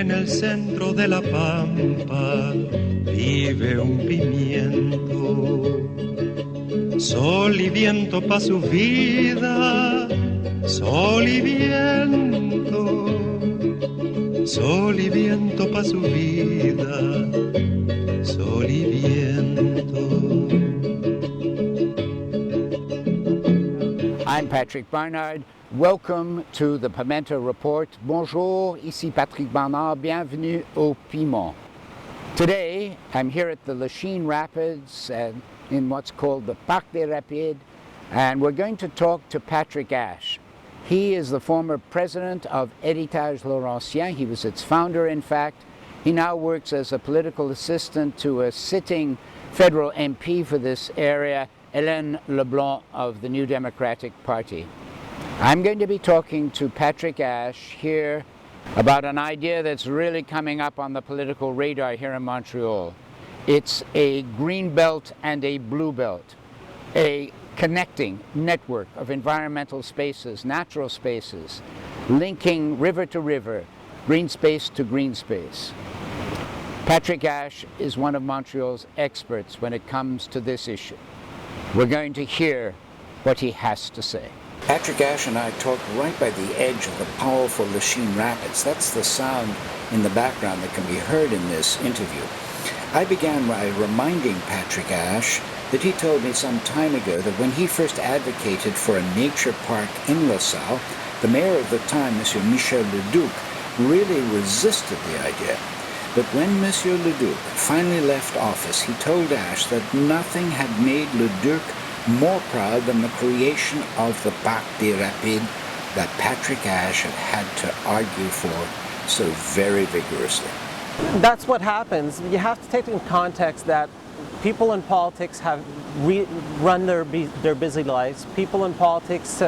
En el centro de la pampa vive un pimiento. Sol y viento pa' su vida, sol y viento. Sol y viento pa' su vida, sol y viento. I'm Patrick Barnard. Welcome to the Pimento Report. Bonjour, ici Patrick Barnard. Bienvenue au Piment. Today, I'm here at the Lachine Rapids in what's called the Parc des Rapides, and we're going to talk to Patrick Asch. He is the former president of Héritage Laurentien. He was its founder, in fact. He now works as a political assistant to a sitting federal MP for this area, Hélène Leblanc of the New Democratic Party. I'm going to be talking to Patrick Asch here about an idea that's really coming up on the political radar here in Montreal. It's a green belt and a blue belt, a connecting network of environmental spaces, natural spaces, linking river to river, green space to green space. Patrick Asch is one of Montreal's experts when it comes to this issue. We're going to hear what he has to say. Patrick Asch and I talked right by the edge of the powerful Lachine Rapids. That's the sound in the background that can be heard in this interview. I began by reminding Patrick Asch that he told me some time ago that when he first advocated for a nature park in LaSalle, the mayor of the time, Monsieur Michel Leduc, really resisted the idea. But when Monsieur Leduc finally left office, he told Asch that nothing had made Leduc more proud than the creation of the Parc des Rapides that Patrick Asch had to argue for so very vigorously. That's what happens. You have to take in context that people in politics have run their busy lives. People in politics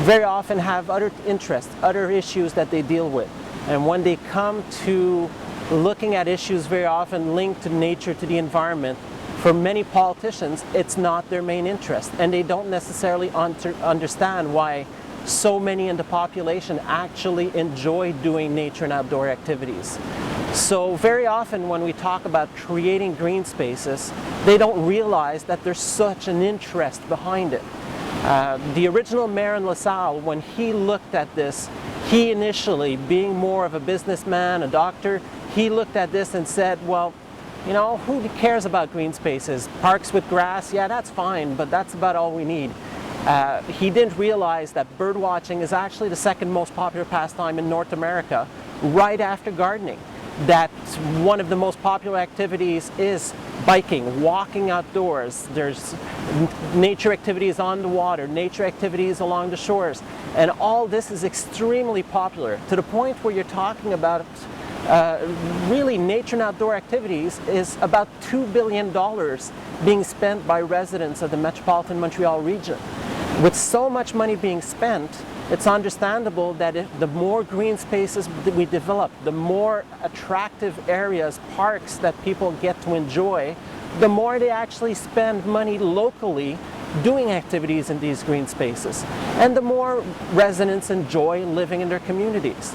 very often have other interests, other issues that they deal with. And when they come to looking at issues very often linked to nature, to the environment, for many politicians, it's not their main interest, and they don't necessarily understand why so many in the population actually enjoy doing nature and outdoor activities. So very often when we talk about creating green spaces, they don't realize that there's such an interest behind it. The original mayor in LaSalle, when he looked at this, he initially, being more of a businessman, a doctor, he looked at this and said, well, you know, who cares about green spaces? Parks with grass, yeah, that's fine, but that's about all we need. He didn't realize that bird watching is actually the second most popular pastime in North America, right after gardening. That one of the most popular activities is biking, walking outdoors. There's nature activities on the water, nature activities along the shores, and all this is extremely popular to the point where you're talking about really nature and outdoor activities is about $2 billion being spent by residents of the metropolitan Montreal region. With so much money being spent, it's understandable that the more green spaces that we develop, the more attractive areas, parks that people get to enjoy, the more they actually spend money locally doing activities in these green spaces, and the more residents enjoy living in their communities.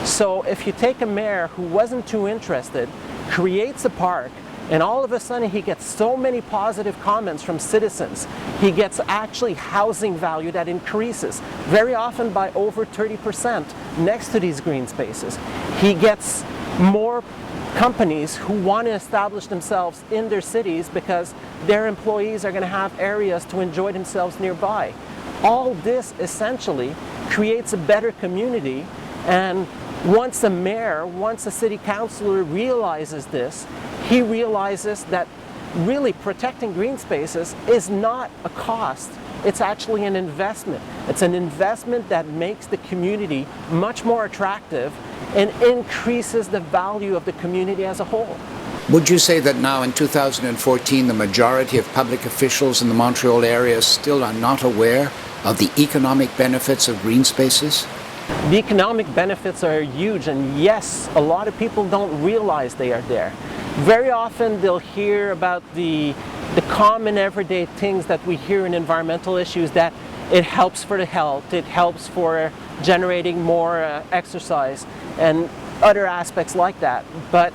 So if you take a mayor who wasn't too interested, creates a park, and all of a sudden he gets so many positive comments from citizens, he gets actually housing value that increases, very often by over 30% next to these green spaces. He gets more companies who want to establish themselves in their cities because their employees are going to have areas to enjoy themselves nearby. All this essentially creates a better community, and once a mayor, once a city councilor realizes this, he realizes that really protecting green spaces is not a cost. It's actually an investment. It's an investment that makes the community much more attractive and increases the value of the community as a whole. Would you say that now in 2014 the majority of public officials in the Montreal area still are not aware of the economic benefits of green spaces? The economic benefits are huge, and yes, a lot of people don't realize they are there. Very often they'll hear about the common everyday things that we hear in environmental issues, that it helps for the health, it helps for generating more exercise, and other aspects like that. But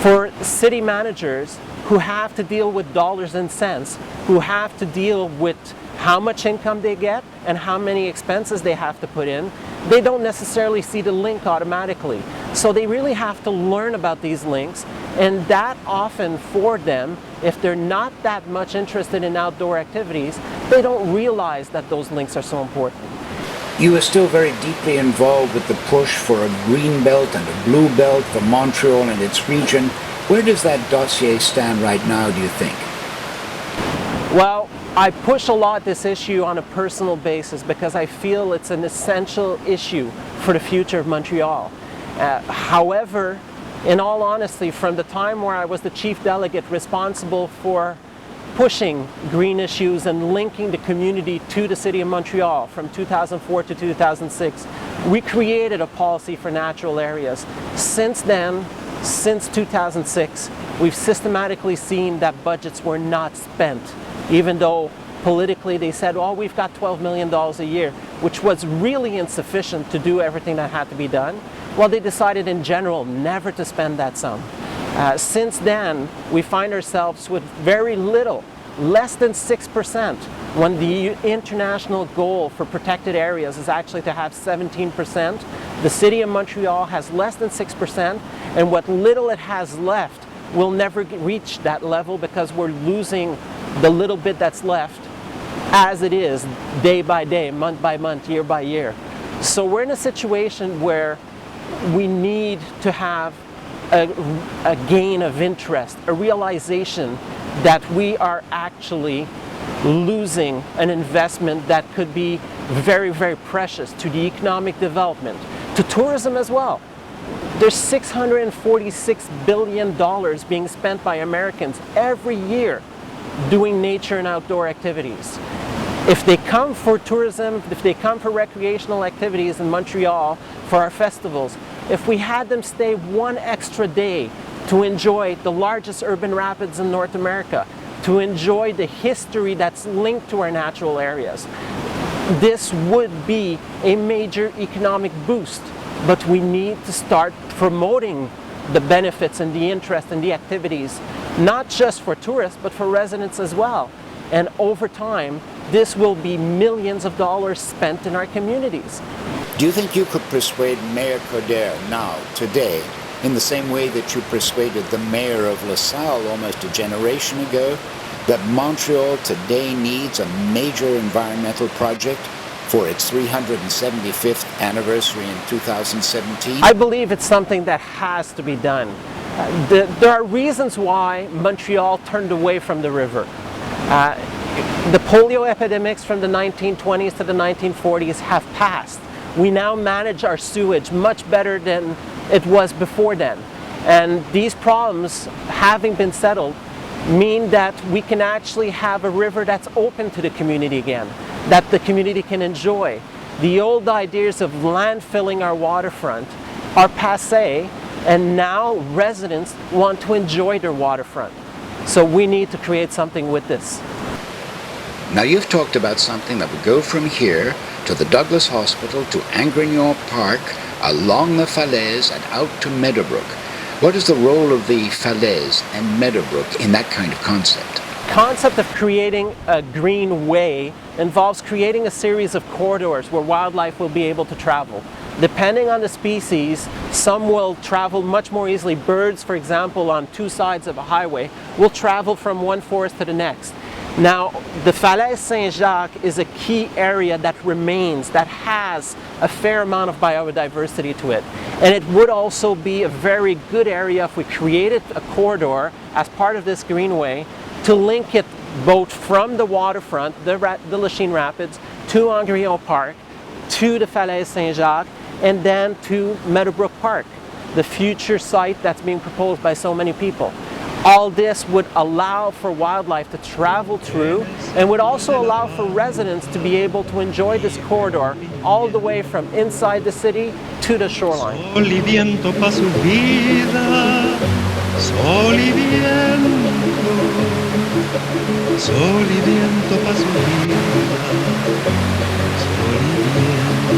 for city managers who have to deal with dollars and cents, who have to deal with how much income they get and how many expenses they have to put in, they don't necessarily see the link automatically. So they really have to learn about these links, and that often for them, if they're not that much interested in outdoor activities, they don't realize that those links are so important. You are still very deeply involved with the push for a green belt and a blue belt for Montreal and its region. Where does that dossier stand right now, do you think? Well, I push a lot this issue on a personal basis because I feel it's an essential issue for the future of Montreal. However, in all honesty, from the time where I was the chief delegate responsible for pushing green issues and linking the community to the city of Montreal from 2004 to 2006, we created a policy for natural areas. Since then, since 2006, we've systematically seen that budgets were not spent, even though politically they said, oh, we've got $12 million a year, which was really insufficient to do everything that had to be done. Well, they decided in general never to spend that sum. Since then, we find ourselves with very little, less than 6%, when the international goal for protected areas is actually to have 17%. The city of Montreal has less than 6%, and what little it has left will never reach that level because we're losing the little bit that's left as it is, day by day, month by month, year by year. So we're in a situation where we need to have a gain of interest, a realization that we are actually losing an investment that could be very, very precious to the economic development, to tourism as well. There's $646 billion being spent by Americans every year doing nature and outdoor activities. If they come for tourism, if they come for recreational activities in Montreal, for our festivals, if we had them stay one extra day to enjoy the largest urban rapids in North America, to enjoy the history that's linked to our natural areas, this would be a major economic boost. But we need to start promoting the benefits and the interest and the activities, not just for tourists, but for residents as well. And over time, this will be millions of dollars spent in our communities. Do you think you could persuade Mayor Coderre now, today, in the same way that you persuaded the mayor of LaSalle almost a generation ago, that Montreal today needs a major environmental project for its 375th anniversary in 2017? I believe it's something that has to be done. There are reasons why Montreal turned away from the river. The polio epidemics from the 1920s to the 1940s have passed. We now manage our sewage much better than it was before then. And these problems, having been settled, mean that we can actually have a river that's open to the community again, that the community can enjoy. The old ideas of landfilling our waterfront are passé, and now residents want to enjoy their waterfront. So we need to create something with this. Now you've talked about something that would go from here to the Douglas Hospital to Angrignon Park, along the Falaise and out to Meadowbrook. What is the role of the Falaise and Meadowbrook in that kind of concept? The concept of creating a green way involves creating a series of corridors where wildlife will be able to travel. Depending on the species, some will travel much more easily. Birds, for example, on two sides of a highway, will travel from one forest to the next. Now, the Falaise Saint-Jacques is a key area that remains, that has a fair amount of biodiversity to it. And it would also be a very good area if we created a corridor as part of this greenway to link it both from the waterfront, the Lachine Rapids, to Angrignon Park, to the Falaise Saint-Jacques, and then to Meadowbrook Park, the future site that's being proposed by so many people. All this would allow for wildlife to travel through and would also allow for residents to be able to enjoy this corridor all the way from inside the city to the shoreline. Sol y viento pa su vida, sol y viento, sol y viento pa su vida, sol y viento.